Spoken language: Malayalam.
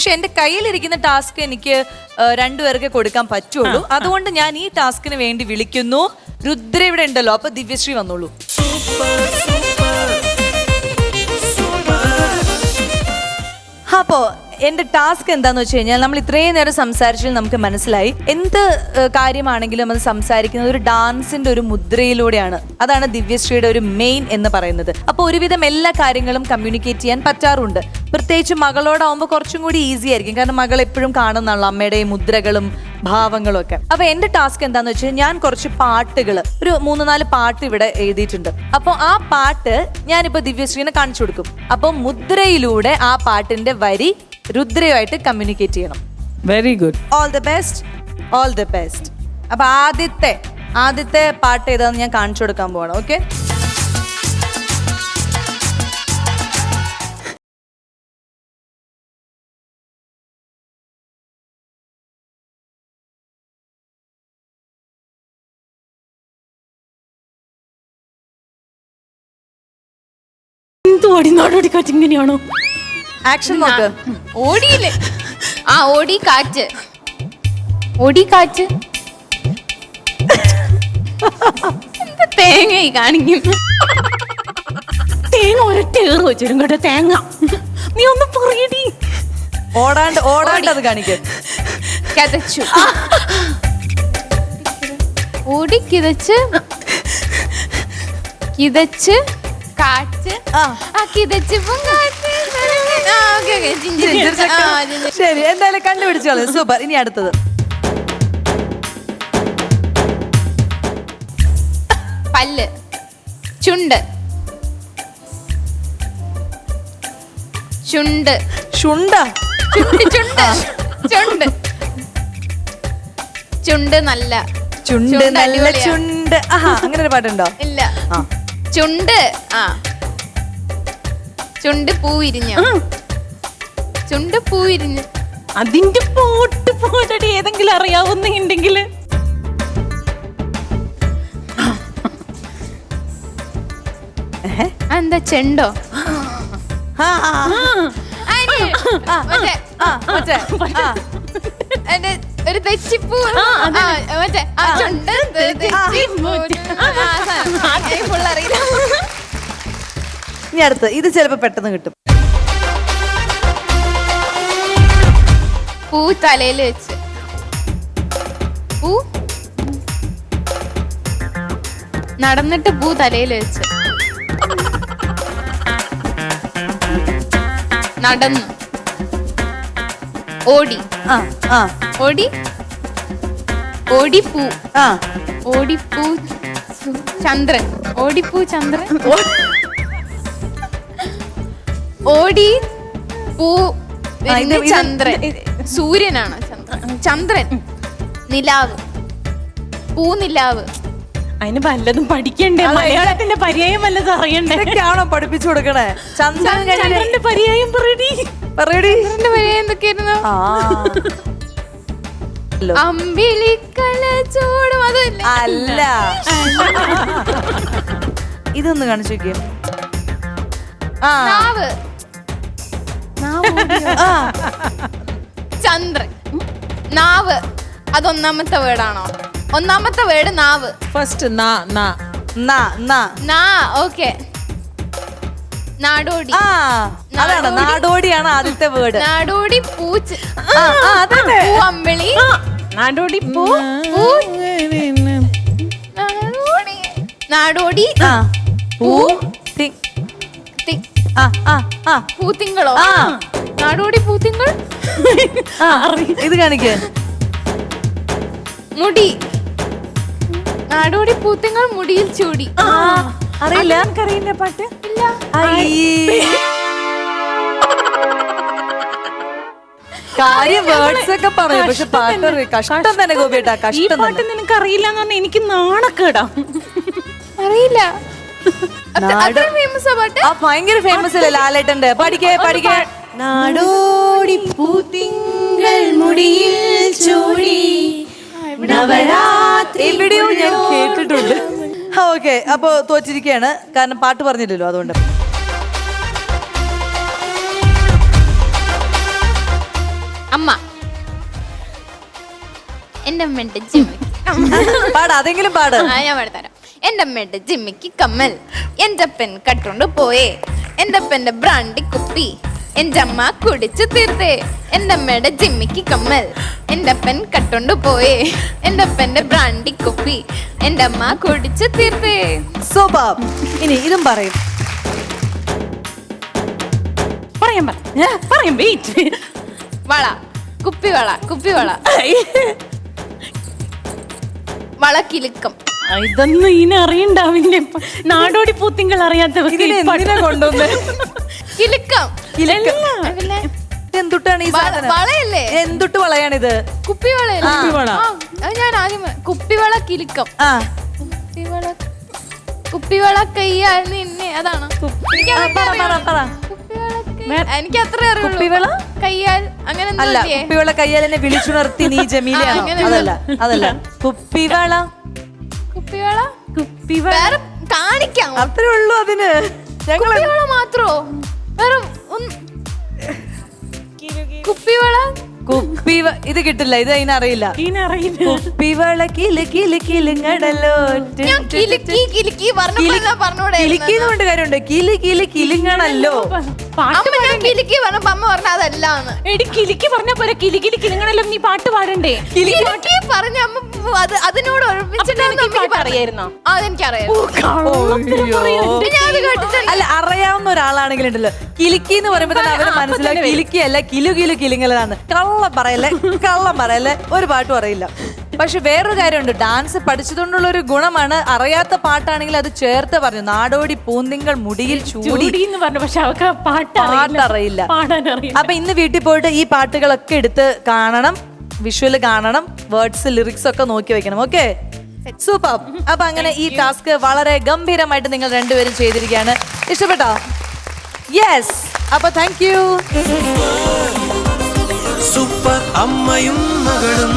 പക്ഷെ എന്റെ കയ്യിലിരിക്കുന്ന ടാസ്ക് എനിക്ക് 2 പേർക്ക് കൊടുക്കാൻ പറ്റുള്ളൂ. അതുകൊണ്ട് ഞാൻ ഈ ടാസ്കിന് വേണ്ടി വിളിക്കുന്നു. രുദ്ര ഇവിടെ ഉണ്ടല്ലോ, അപ്പൊ ദിവ്യശ്രീ വന്നോളൂ. അപ്പോ എന്റെ ടാസ്ക് എന്താന്ന് വെച്ച് കഴിഞ്ഞാൽ, നമ്മൾ ഇത്രയും നേരം സംസാരിച്ചാൽ നമുക്ക് മനസ്സിലായി എന്ത് കാര്യമാണെങ്കിലും അത് സംസാരിക്കുന്നത് ഒരു ഡാൻസിന്റെ ഒരു മുദ്രയിലൂടെയാണ്. അതാണ് ദിവ്യശ്രീയുടെ ഒരു മെയിൻ എന്ന് പറയുന്നത്. അപ്പൊ ഒരുവിധം എല്ലാ കാര്യങ്ങളും കമ്മ്യൂണിക്കേറ്റ് ചെയ്യാൻ പറ്റാറുണ്ട്. പ്രത്യേകിച്ച് മകളോടാവുമ്പോൾ കുറച്ചും കൂടി ഈസി ആയിരിക്കും, കാരണം മകൾ എപ്പോഴും കാണുന്നതാണല്ലോ അമ്മയുടെ മുദ്രകളും ഭാവങ്ങളും ഒക്കെ. അപ്പൊ എന്റെ ടാസ്ക് എന്താന്ന് വെച്ചാൽ, ഞാൻ കുറച്ച് പാട്ടുകൾ, ഒരു 3-4 പാട്ട് ഇവിടെ എഴുതിയിട്ടുണ്ട്. അപ്പൊ ആ പാട്ട് ഞാനിപ്പോ ദിവ്യശ്രീനെ കാണിച്ചു കൊടുക്കും. അപ്പൊ മുദ്രയിലൂടെ ആ പാട്ടിന്റെ വരി രുദ്രയുമായിട്ട് കമ്മ്യൂണിക്കേറ്റ് ചെയ്യണം. Very good. All the best, all the best. അപ്പൊ ആദ്യത്തെ പാട്ട് ഏതാന്ന് ഞാൻ കാണിച്ചു കൊടുക്കാൻ പോവാണ്. ഓക്കെ, ഇങ്ങനെയാണോ? ആക്ഷൻ നോക്ക്. ഓടിയില്ലേ? ഓടി കാറ്റ്, ഓടി കാറ്റ്. എന്താ തേങ്ങ കാണിക്കും? തേങ്ങ ഒരൊറ്റ ഏറ് വെച്ചിരും കേട്ടോ. തേങ്ങ നീ ഒന്ന് പറയടി. ഓടാണ്ട് അത് കാണിക്ക്. കിതച്ചു, ഓടി കിതച്ച്, കിതച്ച് കാറ്റ്, കിതച്ചപ്പം കാറ്റ്. ശരി, എന്തായാലും കണ്ടുപിടിച്ചോളൂ. സൂപ്പർ. ഇനി അടുത്തത്. പല്ല്, ചുണ്ട്, ചുണ്ട്, ചുണ്ട, ചുണ്ട്, ചുണ്ട്, ചുണ്ട് നല്ല, ചുണ്ട് നല്ല ചുണ്ട്. അങ്ങനെ ഒരു പാട്ടുണ്ടോ? ഇല്ല. ചുണ്ട്, ചുണ്ട് പൂ വിരിഞ്ഞു, ചുണ്ട് പൂ വിരിഞ്ഞു. അതിന്റെ പോട്ട് പോട്ടടി ഏതെങ്കിലും അറിയാവുന്നുണ്ടെങ്കിൽ. എന്താ ചെണ്ടോ? ഒരു തെച്ചിപ്പൂ. മറ്റേ ചുണ്ട് അറിയില്ല. ഇനി അടുത്ത് ഇത് ചിലപ്പോ പെട്ടെന്ന് കിട്ടും. പൂ തലയിൽ വെച്ച്, പൂ നടന്നിട്ട് പൂ തലയിൽ വെച്ച്, നടന്നു, ഓടി, ഓടി, ഓടിപ്പൂ, ഓടിപ്പൂ ചന്ദ്രൻ, ഓടിപ്പൂ ചന്ദ്രൻ, ഓടി പൂ ചന്ദ്രൻ, സൂര്യനാണ് ചന്ദ്രൻ, നിലാവ്, പൂനിലാവ്. അതിന് വല്ലതും പഠിക്കണ്ടേ? മലയാളത്തിന്റെ പര്യായം വല്ലതും അറിയണ്ടേ? ഇതൊക്കെയാണോ പഠിപ്പിച്ചു കൊടുക്കണേ? ചന്ദ്രന്റെ പര്യായം പറയടി. പര്യായം എന്തൊക്കെയായിരുന്നു? അമ്പിളിക്കള ചൂടും. അതല്ല, അല്ല. ഇതൊന്ന് കാണിച്ചു നോക്കിയേ. നാവ്, ചന്ദ്രൻ, നാവ്. അതൊന്നാമത്തെ വേർഡാണോ? ഒന്നാമത്തെ വേർഡ് നാവ്. First okay. നാടോടി. അതാണ്, നാടോടിയാണ് ആദ്യത്തെ വേർഡ്. നാടോടി പൂച്ച്, പൂ അമ്പിളി, നാടോടി പൂ, നാടോടി പൂ, പൂത്തിങ്കളോ? നാടോടി പൂത്തിങ്കൾ. ഇത് കാണിക്ക്. മുടി, നാടോടി പൂത്തിങ്കൾ മുടിയിൽ ചൂടി. അറിയില്ല? അറിയില്ല പാട്ട്. ഇല്ല. കാര്യം വേർഡ്സ് ഒക്കെ പറയും, പക്ഷെ പാട്ട് കഷ്ടം തന്നെ ഗോപിയേട്ടാ, കഷ്ടം. പാട്ട് നിനക്ക് അറിയില്ല എന്ന് പറഞ്ഞാൽ എനിക്ക് നാണക്കേടാ. അറിയില്ല. ഭയങ്കര ഫേമസ് അല്ലേ ലാലേട്ടന്റെ? പഠിക്കേ. നാടോടി പൂത്തിങ്കൾ മുടിയിൽ ചൂടി എവിടെയോ ഞാൻ കേട്ടിട്ടുണ്ട്. ഓക്കെ, അപ്പൊ തോറ്റിരിക്കുകയാണ്, കാരണം പാട്ട് പറഞ്ഞില്ലല്ലോ, അതുകൊണ്ട്. അമ്മ. എന്റെ അമ്മയുടെ ജിമ്മിക്ക് പാട്, അതെങ്കിലും പാട്. ഞാൻ പാടിത്തരാം. എന്റെ അമ്മയുടെ ജിമ്മിക്ക് കമ്മൽ, എന്റെ അപ്പൻ കട്ടോണ്ട് പോയേ, എന്റെ അപ്പന്റെ ബ്രാൻഡി കുപ്പി എന്റെ അമ്മ കുടിച്ചു തീർത്തേ. എന്റെ അമ്മയുടെ ജിമ്മിക്ക് കമ്മൽ, എന്റെ അപ്പൻ കട്ടോണ്ട് പോയേ, എന്റെ അപ്പന്റെ ബ്രാൻഡി കുപ്പി എന്റെ അമ്മ കുടിച്ചു തീർത്തേ. സൂപ്പർ. ഇനി ഇതും പറയും. പറയാം വെയിറ്റ്. വള, കുപ്പിവള, കുപ്പിവള, വളക്കിലുക്കം. ഇതൊന്നും ഇതിനെ അറിയണ്ടാവില്ല. നാടോടി പൂത്തിങ്കൾ അറിയാത്തവർക്ക് ഇതിനെ എന്തിനാ കൊണ്ടുവന്നേ? കിലുക്കം. പിന്നെ എന്തുട്ടാണ് ഈ സാധനം? വളയല്ലേ? എന്തുട്ട് വളയാണിത്? കുപ്പിവളയല്ലേ? കുപ്പിവള. ഞാൻ ആദ്യം കുപ്പിവള കിലുക്കം. ആ, കുപ്പിവള കയ്യാൽ നിന്നെ, അതാണ്. എനിക്ക് അത്ര കുപ്പിവള കയ്യാൽ അങ്ങനെ അല്ല. കുപ്പിവള കയ്യാൽ എന്നെ വിളിച്ചുണർത്തി നീ ജമീലയാണോ? അതല്ല, അതല്ല. കുപ്പിവള, കുപ്പിവള കുപ്പിവള വേറെ കാണിക്കാം. അത്രേ ഉള്ളൂ അതിന്. ഞങ്ങൾ കുപ്പിവള മാത്രോ? വേറെ കുപ്പിവള ഇത് കിട്ടില്ല. ഇത് അതിനറിയില്ല. ഇതിനറിയില്ല. കുപ്പിവള കില് കില് കിലുങ്ങടല്ലോ. ഞാൻ കിലുക്കി കിലുക്കി പറഞ്ഞൂടെ? കിലിക്കിന്നുകൊണ്ട് കാര്യമുണ്ട്. Kill kill കിലുങ്ങണല്ലോ. പാട്ട് അമ്മ ഞാൻ കിലുക്കി പറഞ്ഞപ്പോ അമ്മ പറഞ്ഞ അതല്ലാന്ന്. എടി കിലിക്ക് പറഞ്ഞ പോലെ കിലിക്കിലി കിലുങ്ങണല്ലോ. നീ പാട്ട് പാടണ്ടേ? കിലുക്കി പറഞ്ഞ അമ്മ അതിനോട് അറിയായിരുന്നോ? അതെനിക്കറിയാം. അല്ല, അറിയാവുന്ന ഒരാളാണെങ്കിൽ ഉണ്ടല്ലോ, കിലിക്കി എന്ന് പറയുമ്പോ തന്നെ അവന് മനസ്സിലാവും കിലിക്കിയല്ല കിലു കിലു കിലുങ്ങലാണ്. കള്ളം പറയല്ലേ ഒരു പാട്ടും അറിയില്ല. പക്ഷെ വേറൊരു കാര്യമുണ്ട്, ഡാൻസ് പഠിച്ചതുകൊണ്ടുള്ള ഒരു ഗുണമാണ്, അറിയാത്ത പാട്ടാണെങ്കിൽ അത് ചേർത്ത് പറഞ്ഞു. നാടോടി പൂന്തിങ്കൾ മുടിയിൽ ചൂടി എന്ന് പറഞ്ഞു. പക്ഷെ അവർക്ക് പാട്ടറിയില്ല. പാടാനറിയില്ല. അപ്പൊ ഇന്ന് വീട്ടിൽ പോയിട്ട് ഈ പാട്ടുകളൊക്കെ എടുത്ത് കാണണം, വിഷ്വല് കാണണം, വേർഡ്സ് ലിറിക്സ് ഒക്കെ നോക്കി വെക്കണം. Okay, super. അപ്പൊ അങ്ങനെ ഈ ടാസ്ക് വളരെ ഗംഭീരമായിട്ട് നിങ്ങൾ രണ്ടുപേരും ചെയ്തിരിക്കുകയാണ്. ഇഷ്ടപ്പെട്ടോ? യെസ്. അപ്പൊ താങ്ക് യു. സൂപ്പർ അമ്മയും മകളും.